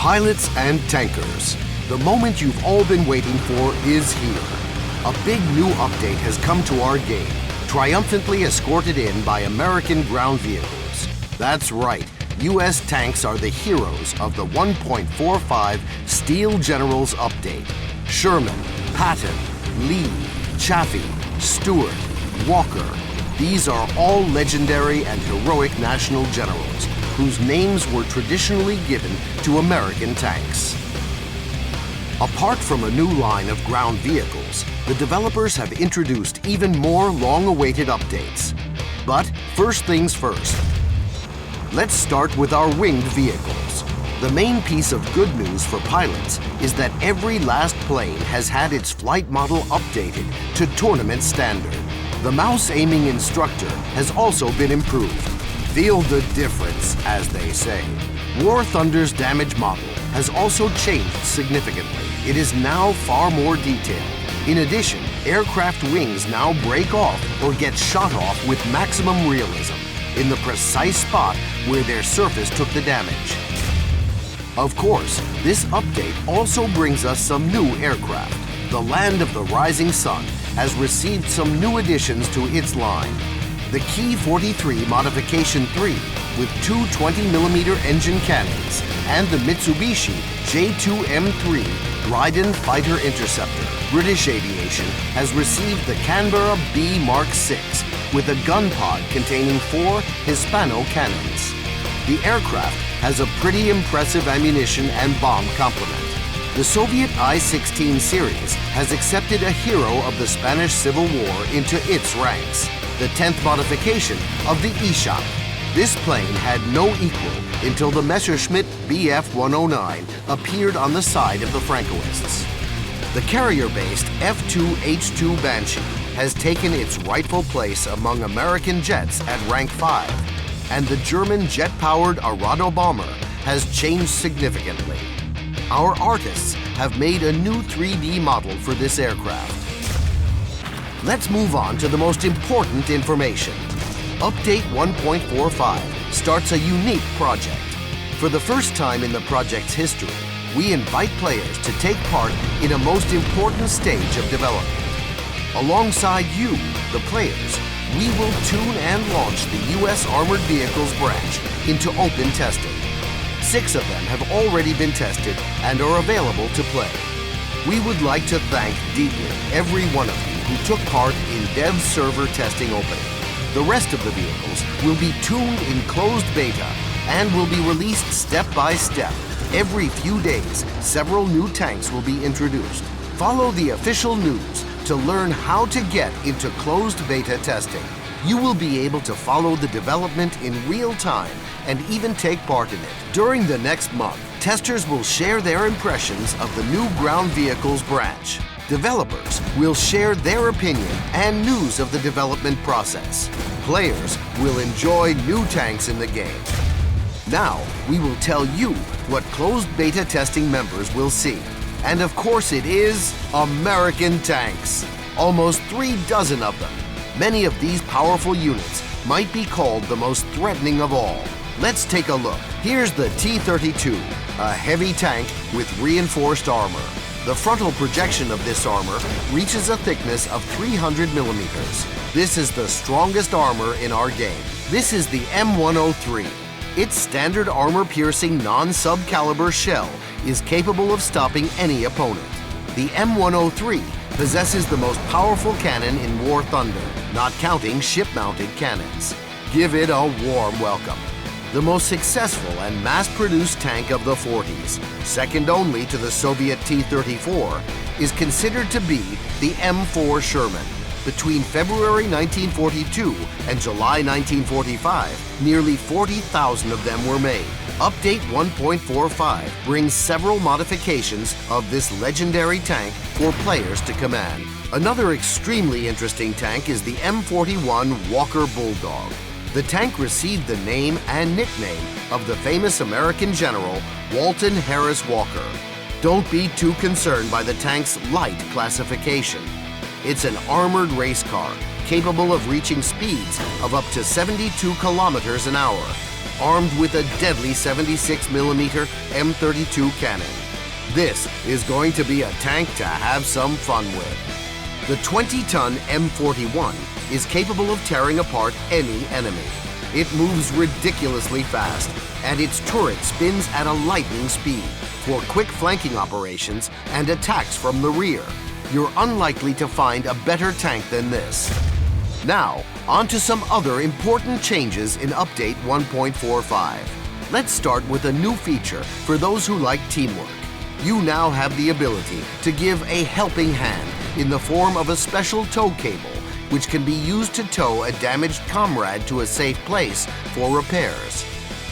Pilots and tankers, the moment you've all been waiting for is here. A big new update has come to our game, triumphantly escorted in by American ground vehicles. That's right, US tanks are the heroes of the 1.45 Steel Generals update. Sherman, Patton, Lee, Chaffee, Stewart, Walker, these are all legendary and heroic national generals whose names were traditionally given to American tanks. Apart from a new line of ground vehicles, the developers have introduced even more long-awaited updates. But first things first. Let's start with our winged vehicles. The main piece of good news for pilots is that every last plane has had its flight model updated to tournament standard. The mouse aiming instructor has also been improved. Feel the difference, as they say. War Thunder's damage model has also changed significantly. It is now far more detailed. In addition, aircraft wings now break off or get shot off with maximum realism in the precise spot where their surface took the damage. Of course, this update also brings us some new aircraft. The Land of the Rising Sun has received some new additions to its line. The Ki 43 Modification 3 with two 20mm engine cannons and the Mitsubishi J2M3 Dryden Fighter Interceptor. British Aviation has received the Canberra B Mark 6 with a gun pod containing 4 Hispano cannons. The aircraft has a pretty impressive ammunition and bomb complement. The Soviet I-16 series has accepted a hero of the Spanish Civil War into its ranks, the 10th modification of the Ishak. This plane had no equal until the Messerschmitt Bf-109 appeared on the side of the Francoists. The carrier-based F-2H-2 Banshee has taken its rightful place among American jets at rank 5, and the German jet-powered Arado bomber has changed significantly. Our artists have made a new 3D model for this aircraft. Let's move on to the most important information. Update 1.45 starts a unique project. For the first time in the project's history, we invite players to take part in a most important stage of development. Alongside you, the players, we will tune and launch the US Armored Vehicles branch into open testing. 6 of them have already been tested and are available to play. We would like to thank deeply every one of you who took part in Dev's server testing opening. The rest of the vehicles will be tuned in closed beta and will be released step by step. Every few days, several new tanks will be introduced. Follow the official news to learn how to get into closed beta testing. You will be able to follow the development in real time and even take part in it. During the next month, testers will share their impressions of the new ground vehicles branch. Developers will share their opinion and news of the development process. Players will enjoy new tanks in the game. Now, we will tell you what closed beta testing members will see. And of course it is American tanks. Almost 36 of them. Many of these powerful units might be called the most threatening of all. Let's take a look. Here's the T-32, a heavy tank with reinforced armor. The frontal projection of this armor reaches a thickness of 300 millimeters. This is the strongest armor in our game. This is the M103. Its standard armor-piercing non-subcaliber shell is capable of stopping any opponent. The M103 possesses the most powerful cannon in War Thunder, not counting ship-mounted cannons. Give it a warm welcome. The most successful and mass-produced tank of the 40s, second only to the Soviet T-34, is considered to be the M4 Sherman. Between February 1942 and July 1945, nearly 40,000 of them were made. Update 1.45 brings several modifications of this legendary tank for players to command. Another extremely interesting tank is the M41 Walker Bulldog. The tank received the name and nickname of the famous American general Walton Harris Walker. Don't be too concerned by the tank's light classification. It's an armored race car capable of reaching speeds of up to 72 kilometers an hour. armed with a deadly 76mm M32 cannon. This is going to be a tank to have some fun with. The 20-ton M41 is capable of tearing apart any enemy. It moves ridiculously fast, and its turret spins at a lightning speed for quick flanking operations and attacks from the rear. You're unlikely to find a better tank than this. Now, on to some other important changes in Update 1.45. Let's start with a new feature for those who like teamwork. You now have the ability to give a helping hand in the form of a special tow cable, which can be used to tow a damaged comrade to a safe place for repairs.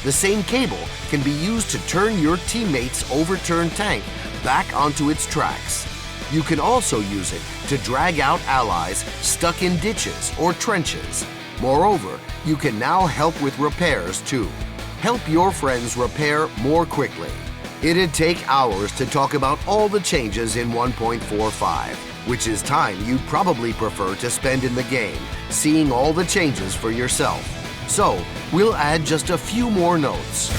The same cable can be used to turn your teammate's overturned tank back onto its tracks. You can also use it to drag out allies stuck in ditches or trenches. Moreover, you can now help with repairs too. Help your friends repair more quickly. It'd take hours to talk about all the changes in 1.45, which is time you'd probably prefer to spend in the game, seeing all the changes for yourself. So, we'll add just a few more notes.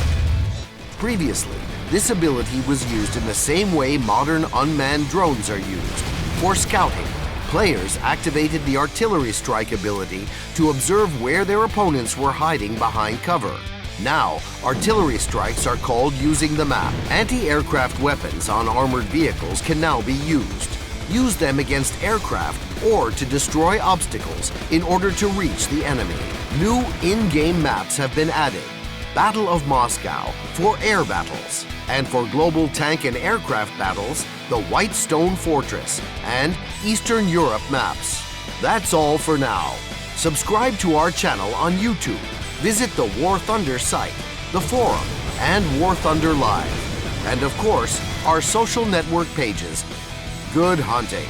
Previously, this ability was used in the same way modern unmanned drones are used. For scouting, players activated the artillery strike ability to observe where their opponents were hiding behind cover. Now, artillery strikes are called using the map. Anti-aircraft weapons on armored vehicles can now be used. Use them against aircraft or to destroy obstacles in order to reach the enemy. New in-game maps have been added. Battle of Moscow for air battles, and for global tank and aircraft battles, the White Stone Fortress and Eastern Europe maps. That's all for now. Subscribe to our channel on YouTube. Visit the War Thunder site, the forum, and War Thunder Live. And of course, our social network pages. Good hunting!